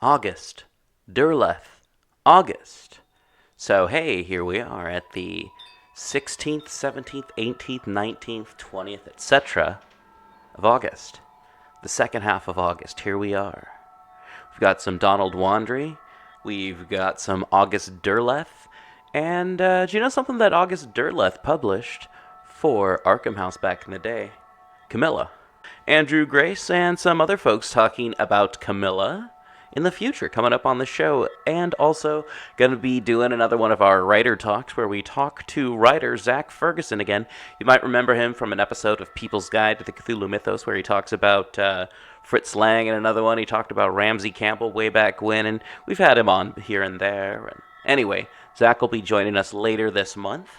August. Derleth. August. So, hey, here we are at the 16th, 17th, 18th, 19th, 20th, etc. of August. The second half of August. Here we are. We've got some Donald Wandry. We've got some August Derleth. And do you know something that August Derleth published for Arkham House back in the day? Carmilla. Andrew Grace and some other folks talking about Carmilla in the future coming up on the show, and also going to be doing another one of our writer talks where we talk to writer Zach Ferguson again. You might remember him from an episode of People's Guide to the Cthulhu Mythos where he talks about Fritz Lang, and another one he talked about Ramsey Campbell way back when, and we've had him on here and there. And anyway, Zach will be joining us later this month.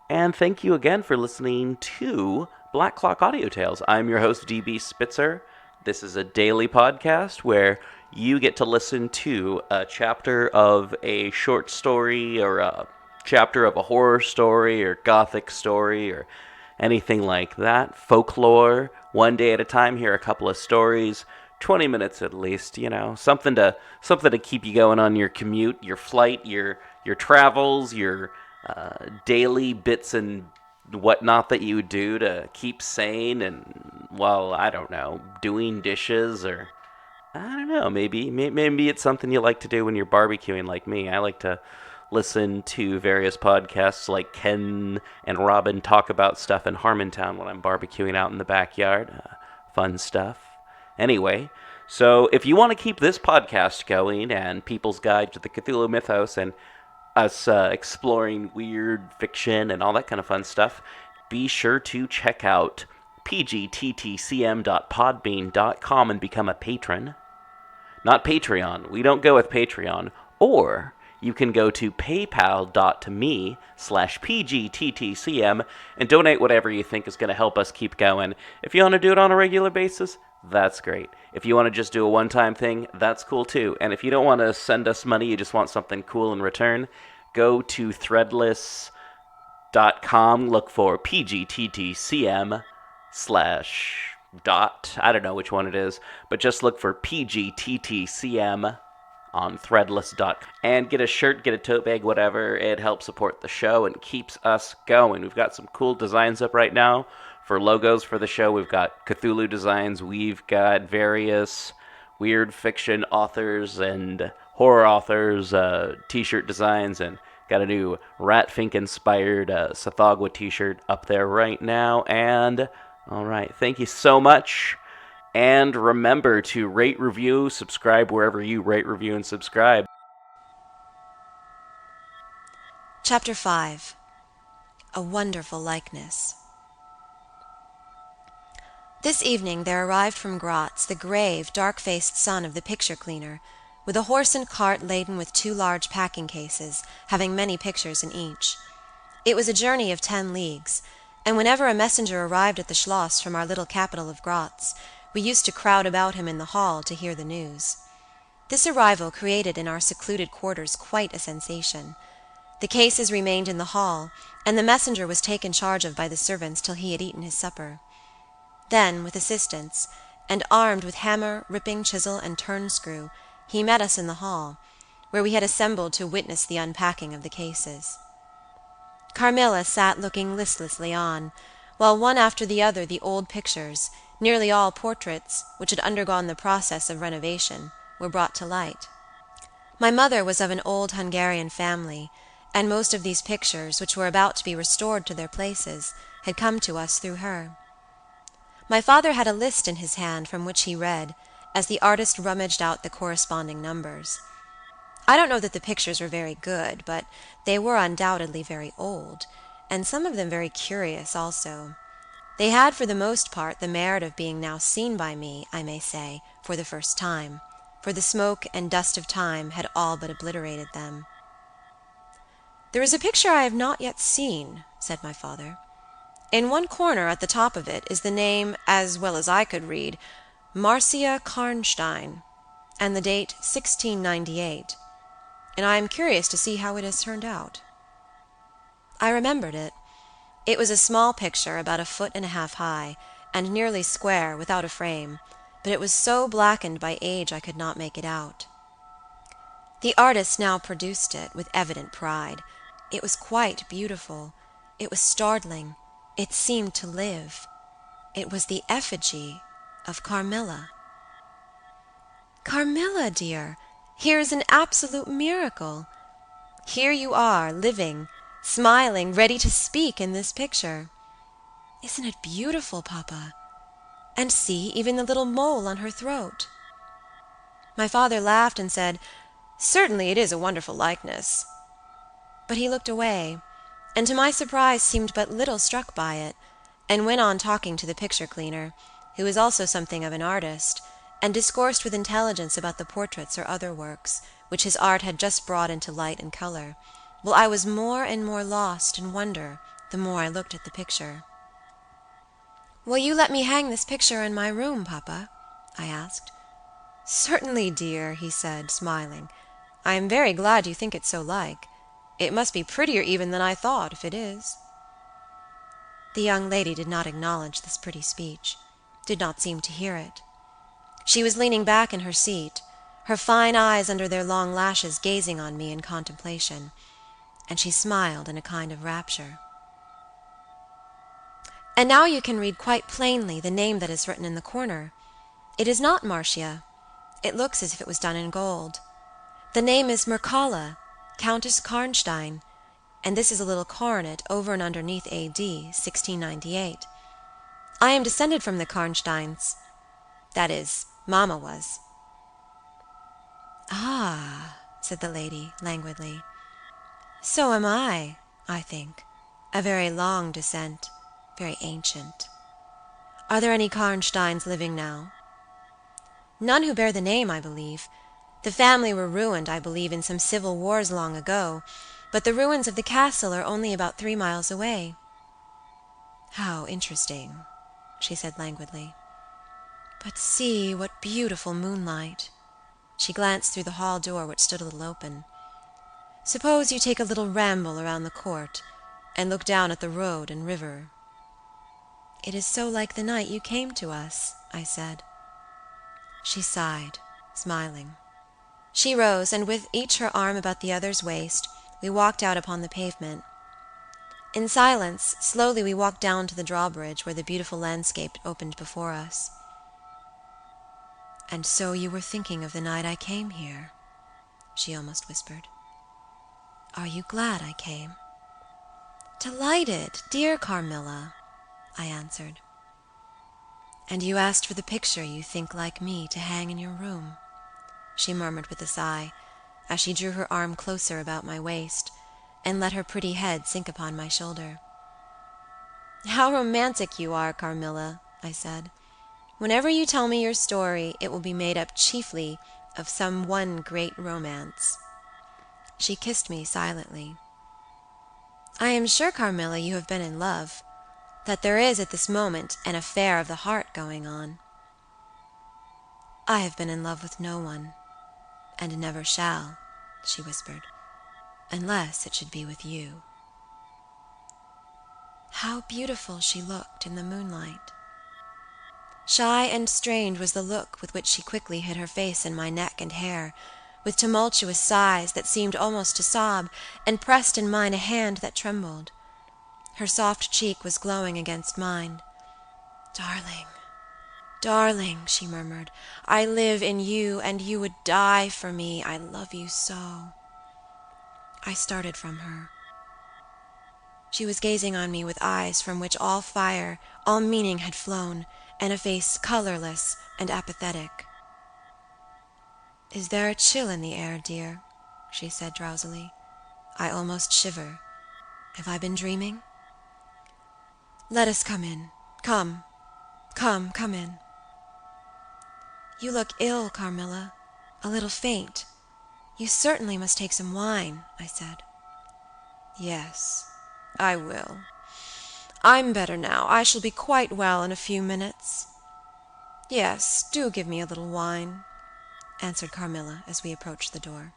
And thank you again for listening to Black Clock Audio Tales. I'm your host, DB Spitzer. This is a daily podcast where you get to listen to a chapter of a short story or a chapter of a horror story or Gothic story or anything like that. Folklore, one day at a time, hear a couple of stories, 20 minutes at least, something to keep you going on your commute, your flight, your travels, your daily bits and whatnot that you do to keep sane and, well, I don't know, doing dishes or I don't know, maybe it's something you like to do when you're barbecuing like me. I like to listen to various podcasts like Ken and Robin talk about stuff in Harmontown when I'm barbecuing out in the backyard. Fun stuff. Anyway, so if you want to keep this podcast going and People's Guide to the Cthulhu Mythos and us exploring weird fiction and all that kind of fun stuff, be sure to check out pgttcm.podbean.com and become a patron. Not Patreon. We don't go with Patreon. Or you can go to paypal.me/pgttcm and donate whatever you think is going to help us keep going. If you want to do it on a regular basis, that's great. If you want to just do a one-time thing, that's cool too. And if you don't want to send us money, you just want something cool in return, go to threadless.com, look for pgttcm/ dot, I don't know which one it is, but just look for PGTTCM on threadless.com and get a shirt, get a tote bag, whatever. It helps support the show and keeps us going. We've got some cool designs up right now for logos for the show. We've got Cthulhu designs, we've got various weird fiction authors and horror authors t-shirt designs, and got a new Ratfink inspired Sathagwa t-shirt up there right now. And all right, thank you so much. And remember to rate, review, subscribe wherever you rate, review, and subscribe. Chapter 5. A Wonderful Likeness. This evening there arrived from Gratz the grave, dark-faced son of the picture cleaner, with a horse and cart laden with 2 large packing cases, having many pictures in each. It was a journey of 10 leagues, and whenever a messenger arrived at the Schloss from our little capital of Gratz, we used to crowd about him in the hall to hear the news. This arrival created in our secluded quarters quite a sensation. The cases remained in the hall, and the messenger was taken charge of by the servants till he had eaten his supper. Then, with assistants, and armed with hammer, ripping chisel, and turn-screw, he met us in the hall, where we had assembled to witness the unpacking of the cases. Carmilla sat looking listlessly on, while one after the other the old pictures, nearly all portraits, which had undergone the process of renovation, were brought to light. My mother was of an old Hungarian family, and most of these pictures, which were about to be restored to their places, had come to us through her. My father had a list in his hand from which he read, as the artist rummaged out the corresponding numbers. I don't know that the pictures were very good, but they were undoubtedly very old, and some of them very curious also. They had for the most part the merit of being now seen by me, I may say, for the first time, for the smoke and dust of time had all but obliterated them. "There is a picture I have not yet seen," said my father. "In one corner at the top of it is the name, as well as I could read, Marcia Karnstein, and the date 1698. And I am curious to see how it has turned out." I remembered it. It was a small picture about 1.5 feet high, and nearly square, without a frame, but it was so blackened by age I could not make it out. The artist now produced it with evident pride. It was quite beautiful. It was startling. It seemed to live. It was the effigy of Carmilla. Carmilla, dear, here is an absolute miracle. Here you are, living, smiling, ready to speak in this picture. Isn't it beautiful, Papa? And see, even the little mole on her throat. My father laughed and said, "Certainly it is a wonderful likeness." But he looked away, and to my surprise seemed but little struck by it, and went on talking to the picture cleaner, who was also something of an artist, and discoursed with intelligence about the portraits or other works, which his art had just brought into light and color, while I was more and more lost in wonder the more I looked at the picture. "Will you let me hang this picture in my room, Papa?" I asked. "Certainly, dear," he said, smiling. "I am very glad you think it so like. It must be prettier even than I thought, if it is." The young lady did not acknowledge this pretty speech, did not seem to hear it. She was leaning back in her seat, her fine eyes under their long lashes gazing on me in contemplation, and she smiled in a kind of rapture. "And now you can read quite plainly the name that is written in the corner. It is not Marcia. It looks as if it was done in gold. The name is Mircalla, Countess Karnstein, and this is a little coronet over and underneath A.D. 1698. I am descended from the Karnsteins. That is, Mamma was." "Ah," said the lady, languidly. "So am I think. A very long descent, very ancient. Are there any Karnsteins living now?" "None who bear the name, I believe. The family were ruined, I believe, in some civil wars long ago, but the ruins of the castle are only about 3 miles away." "How interesting," she said languidly. "But see, what beautiful moonlight." She glanced through the hall door, which stood a little open. "Suppose you take a little ramble around the court, and look down at the road and river." "It is so like the night you came to us," I said. She sighed, smiling. She rose, and with each her arm about the other's waist, we walked out upon the pavement. In silence, slowly we walked down to the drawbridge where the beautiful landscape opened before us. "And so you were thinking of the night I came here," she almost whispered. "Are you glad I came?" "Delighted, dear Carmilla," I answered. "And you asked for the picture you think like me to hang in your room," she murmured with a sigh, as she drew her arm closer about my waist, and let her pretty head sink upon my shoulder. "How romantic you are, Carmilla," I said. "Whenever you tell me your story, it will be made up chiefly of some one great romance." She kissed me silently. "I am sure, Carmilla, you have been in love, that there is at this moment an affair of the heart going on." "I have been in love with no one, and never shall," she whispered, "unless it should be with you." How beautiful she looked in the moonlight. Shy and strange was the look with which she quickly hid her face in my neck and hair, with tumultuous sighs that seemed almost to sob, and pressed in mine a hand that trembled. Her soft cheek was glowing against mine. "Darling, darling," she murmured, "I live in you, and you would die for me. I love you so." I started from her. She was gazing on me with eyes from which all fire, all meaning had flown, and a face colorless and apathetic. "Is there a chill in the air, dear?" she said drowsily. "I almost shiver. Have I been dreaming?" "Let us come in. Come in." "You look ill, Carmilla, a little faint. You certainly must take some wine," I said. "Yes, I will. I'm better now. I shall be quite well in a few minutes. Yes, do give me a little wine," answered Carmilla as we approached the door.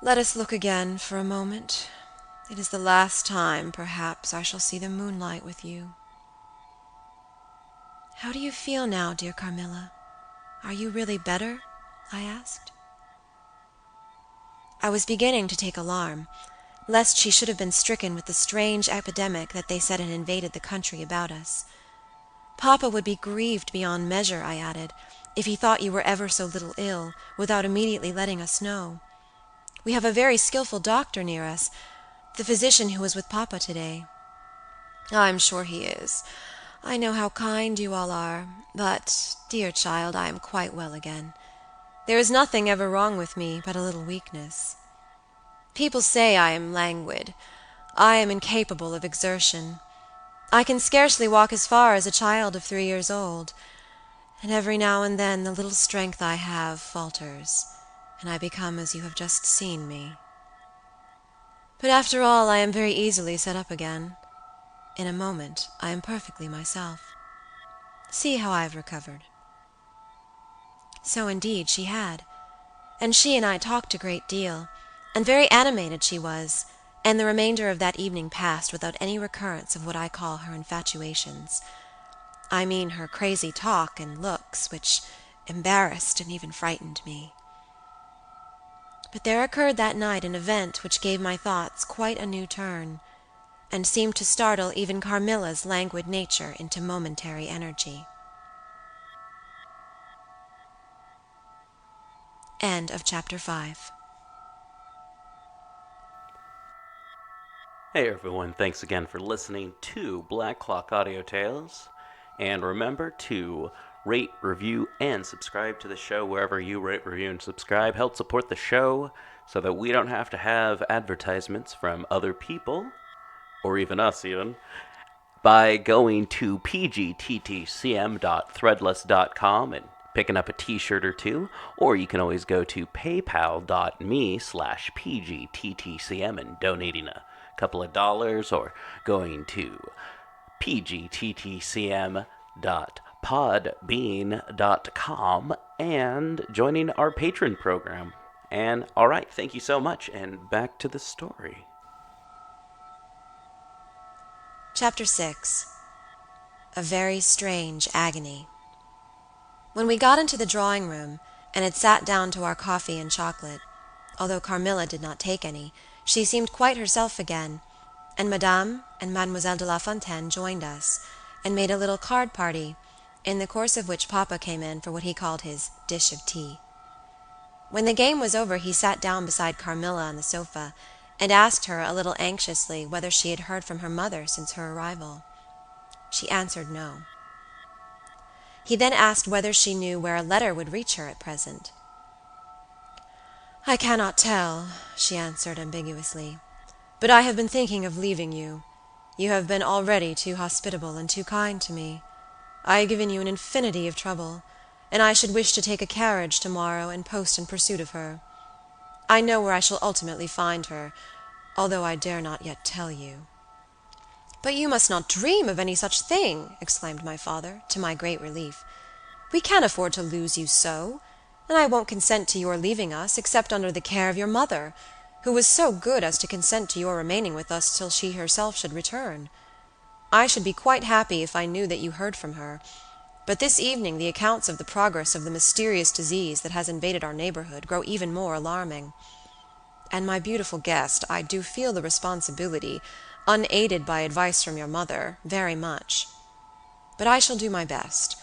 "Let us look again for a moment. It is the last time, perhaps, I shall see the moonlight with you." "How do you feel now, dear Carmilla? Are you really better?" I asked. I was beginning to take alarm, lest she should have been stricken with the strange epidemic that they said had invaded the country about us. Papa would be grieved beyond measure, I added, if he thought you were ever so little ill, without immediately letting us know. We have a very skillful doctor near us, the physician who was with Papa today. I'm sure he is. I know how kind you all are, but, dear child, I am quite well again. There is nothing ever wrong with me but a little weakness. People say I am languid. I am incapable of exertion. I can scarcely walk as far as a child of 3 years old, and every now and then the little strength I have falters, and I become as you have just seen me. But after all, I am very easily set up again. In a moment, I am perfectly myself. See how I have recovered." So indeed she had, and she and I talked a great deal, and very animated she was, and the remainder of that evening passed without any recurrence of what I call her infatuations. I mean her crazy talk and looks, which embarrassed and even frightened me. But there occurred that night an event which gave my thoughts quite a new turn, and seemed to startle even Carmilla's languid nature into momentary energy. End of chapter 5. Hey everyone, thanks again for listening to Black Clock Audio Tales. And remember to rate, review, and subscribe to the show wherever you rate, review, and subscribe. Help support the show so that we don't have to have advertisements from other people, or even us even, by going to pgttcm.threadless.com and picking up a t-shirt or two, or you can always go to paypal.me/pgttcm and donating a couple of dollars, or going to pgttcm.podbean.com and joining our patron program. And all right, thank you so much, and back to the story. Chapter 6. A Very Strange Agony. When we got into the drawing-room, and had sat down to our coffee and chocolate, although Carmilla did not take any, she seemed quite herself again, and Madame and Mademoiselle de la Fontaine joined us, and made a little card party, in the course of which Papa came in for what he called his dish of tea. When the game was over he sat down beside Carmilla on the sofa, and asked her a little anxiously whether she had heard from her mother since her arrival. She answered no. He then asked whether she knew where a letter would reach her at present. "I cannot tell," she answered ambiguously, "but I have been thinking of leaving you. You have been already too hospitable and too kind to me. I have given you an infinity of trouble, and I should wish to take a carriage tomorrow and post in pursuit of her. I know where I shall ultimately find her, although I dare not yet tell you." "But you must not dream of any such thing," exclaimed my father, to my great relief. "We can't afford to lose you so, and I won't consent to your leaving us, except under the care of your mother, who was so good as to consent to your remaining with us till she herself should return. I should be quite happy if I knew that you heard from her, but this evening the accounts of the progress of the mysterious disease that has invaded our neighborhood grow even more alarming. And, my beautiful guest, I do feel the responsibility, unaided by advice from your mother, very much. But I shall do my best,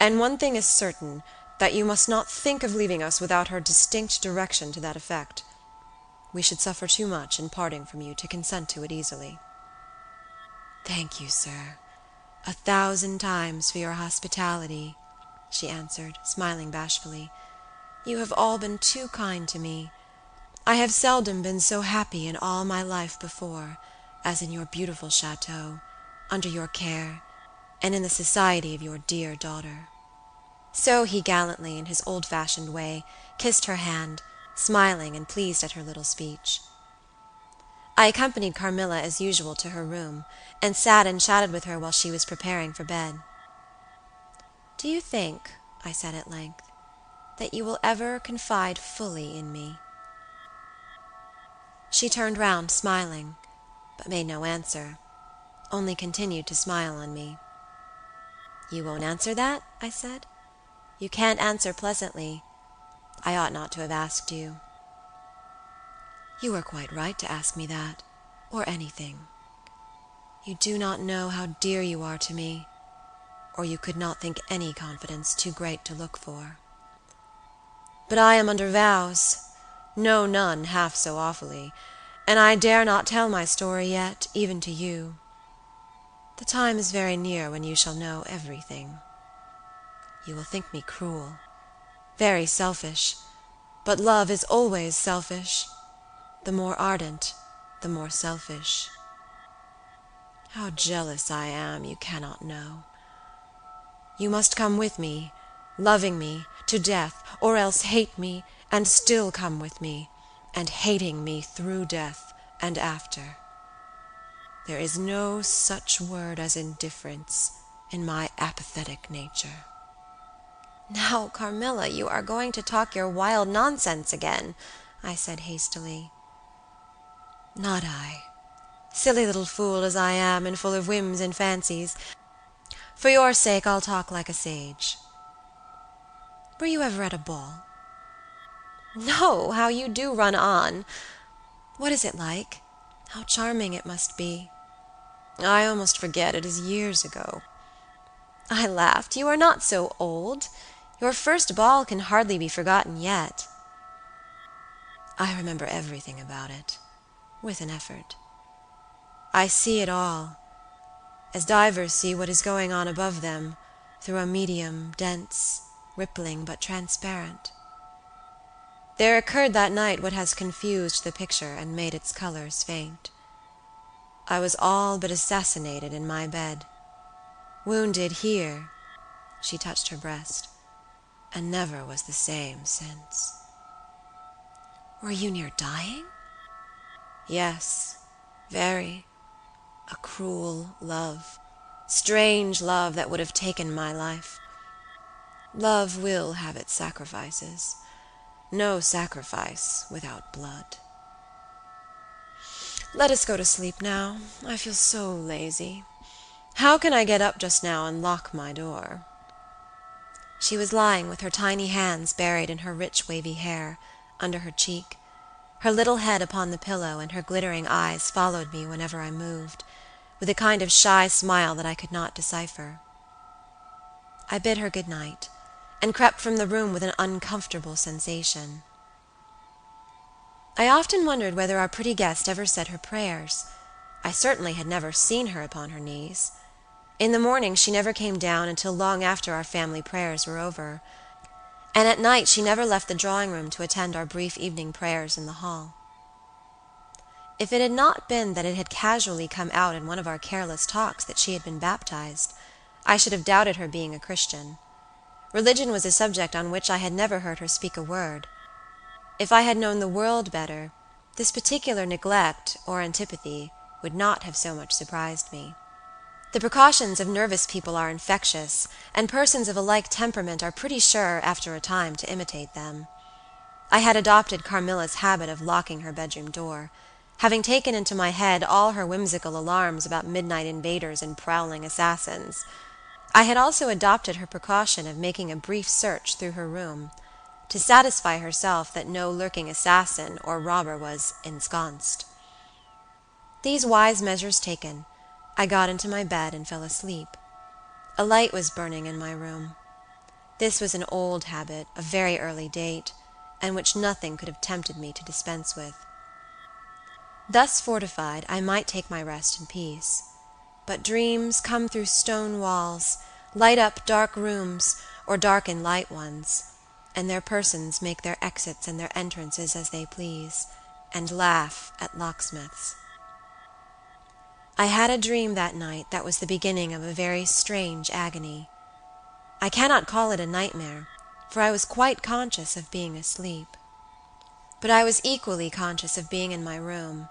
and one thing is certain, that you must not think of leaving us without her distinct direction to that effect. We should suffer too much in parting from you to consent to it easily." "Thank you, sir, 1,000 times for your hospitality," she answered, smiling bashfully. "You have all been too kind to me. I have seldom been so happy in all my life before, as in your beautiful chateau, under your care, and in the society of your dear daughter." So he gallantly, in his old-fashioned way, kissed her hand, smiling and pleased at her little speech. I accompanied Carmilla as usual to her room, and sat and chatted with her while she was preparing for bed. "Do you think," I said at length, "that you will ever confide fully in me?" She turned round smiling, but made no answer, only continued to smile on me. "You won't answer that?" I said. "You can't answer pleasantly. I ought not to have asked you." "You are quite right to ask me that, or anything. You do not know how dear you are to me, or you could not think any confidence too great to look for. But I am under vows, know none half so awfully, and I dare not tell my story yet, even to you. The time is very near when you shall know everything. You will think me cruel, very selfish, but love is always selfish. The more ardent, the more selfish. How jealous I am, you cannot know. You must come with me, loving me, to death, or else hate me, and still come with me, and hating me through death and after. There is no such word as indifference in my apathetic nature." "Now, Carmilla, you are going to talk your wild nonsense again," I said hastily. "Not I. Silly little fool as I am, and full of whims and fancies. For your sake I'll talk like a sage. Were you ever at a ball?" "No, how you do run on! What is it like? How charming it must be. I almost forget it is years ago." I laughed. "You are not so old. Your first ball can hardly be forgotten yet." "I remember everything about it, with an effort. I see it all, as divers see what is going on above them, through a medium, dense, rippling, but transparent. There occurred that night what has confused the picture and made its colors faint. I was all but assassinated in my bed, wounded here," she touched her breast, "and never was the same since." "Were you near dying?" "Yes, very. A cruel love, strange love that would have taken my life. Love will have its sacrifices. No sacrifice without blood. Let us go to sleep now. I feel so lazy. How can I get up just now and lock my door?" She was lying with her tiny hands buried in her rich wavy hair, under her cheek. Her little head upon the pillow, and her glittering eyes followed me whenever I moved, with a kind of shy smile that I could not decipher. I bid her good night, and crept from the room with an uncomfortable sensation. I often wondered whether our pretty guest ever said her prayers. I certainly had never seen her upon her knees. In the morning she never came down until long after our family prayers were over, and at night she never left the drawing-room to attend our brief evening prayers in the hall. If it had not been that it had casually come out in one of our careless talks that she had been baptized, I should have doubted her being a Christian. Religion was a subject on which I had never heard her speak a word. If I had known the world better, this particular neglect or antipathy would not have so much surprised me. The precautions of nervous people are infectious, and persons of a like temperament are pretty sure, after a time, to imitate them. I had adopted Carmilla's habit of locking her bedroom door, having taken into my head all her whimsical alarms about midnight invaders and prowling assassins. I had also adopted her precaution of making a brief search through her room, to satisfy herself that no lurking assassin or robber was ensconced. These wise measures taken, I got into my bed and fell asleep. A light was burning in my room. This was an old habit, of very early date, and which nothing could have tempted me to dispense with. Thus fortified, I might take my rest in peace. But dreams come through stone walls, light up dark rooms, or darken light ones, and their persons make their exits and their entrances as they please, and laugh at locksmiths. I had a dream that night that was the beginning of a very strange agony. I cannot call it a nightmare, for I was quite conscious of being asleep. But I was equally conscious of being in my room,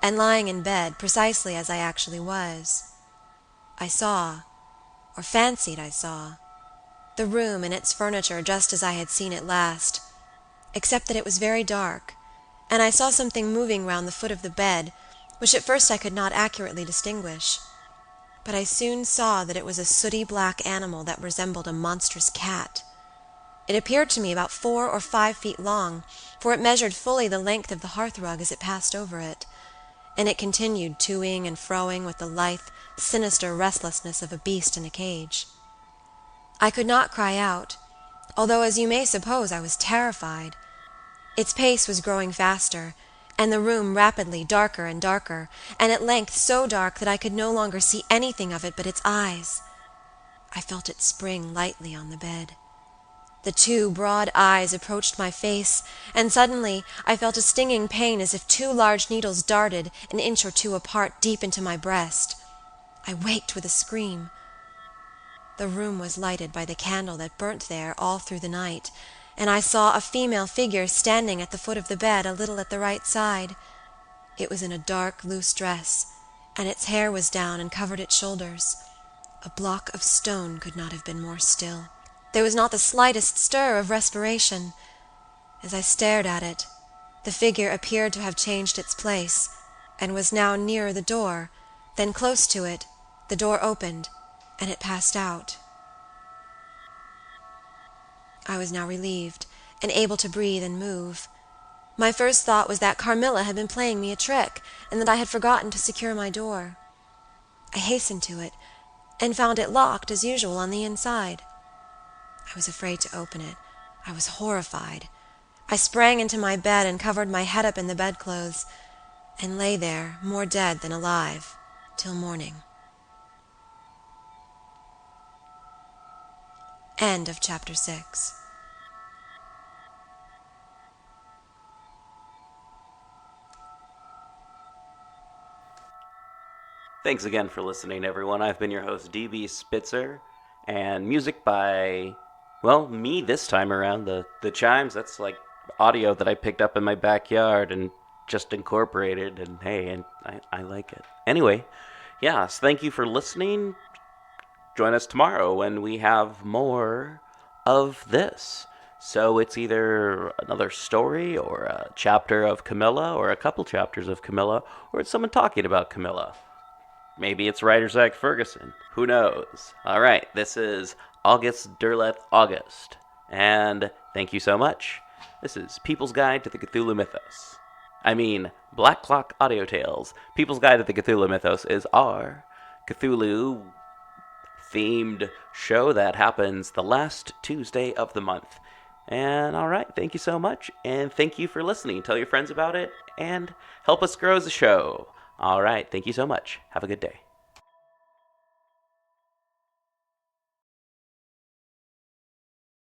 and lying in bed precisely as I actually was. I saw, or fancied I saw, the room and its furniture just as I had seen it last, except that it was very dark, and I saw something moving round the foot of the bed, which at first I could not accurately distinguish. But I soon saw that it was a sooty black animal that resembled a monstrous cat. It appeared to me about 4 or 5 feet long, for it measured fully the length of the hearthrug as it passed over it, and it continued toing and froing with the lithe, sinister restlessness of a beast in a cage. I could not cry out, although as you may suppose I was terrified. Its pace was growing faster, and the room rapidly darker and darker, and at length so dark that I could no longer see anything of it but its eyes. I felt it spring lightly on the bed. The 2 broad eyes approached my face, and suddenly I felt a stinging pain as if 2 large needles darted an inch or 2 apart deep into my breast. I waked with a scream. The room was lighted by the candle that burnt there all through the night, and I saw a female figure standing at the foot of the bed a little at the right side. It was in a dark, loose dress, and its hair was down and covered its shoulders. A block of stone could not have been more still. There was not the slightest stir of respiration. As I stared at it, the figure appeared to have changed its place, and was now nearer the door, then close to it, the door opened, and it passed out. I was now relieved, and able to breathe and move. My first thought was that Carmilla had been playing me a trick, and that I had forgotten to secure my door. I hastened to it, and found it locked as usual on the inside. I was afraid to open it. I was horrified. I sprang into my bed and covered my head up in the bedclothes, and lay there, more dead than alive, till morning. End of chapter 6. Thanks again for listening, everyone. I've been your host, DB Spitzer, and music by, well, me this time around. The chimes, that's like audio that I picked up in my backyard and just incorporated, and hey, and I like it. Anyway, yes, thank you for listening. Join us tomorrow when we have more of this. So it's either another story or a chapter of Camilla or a couple chapters of Camilla, or it's someone talking about Camilla. Maybe it's writer Zach Ferguson. Who knows? All right, this is August Derleth August. And thank you so much. This is People's Guide to the Cthulhu Mythos. Black Clock Audio Tales. People's Guide to the Cthulhu Mythos is our Cthulhu-themed show that happens the last Tuesday of the month. And all right, thank you so much. And thank you for listening. Tell your friends about it and help us grow as a show. All right, thank you so much. Have a good day.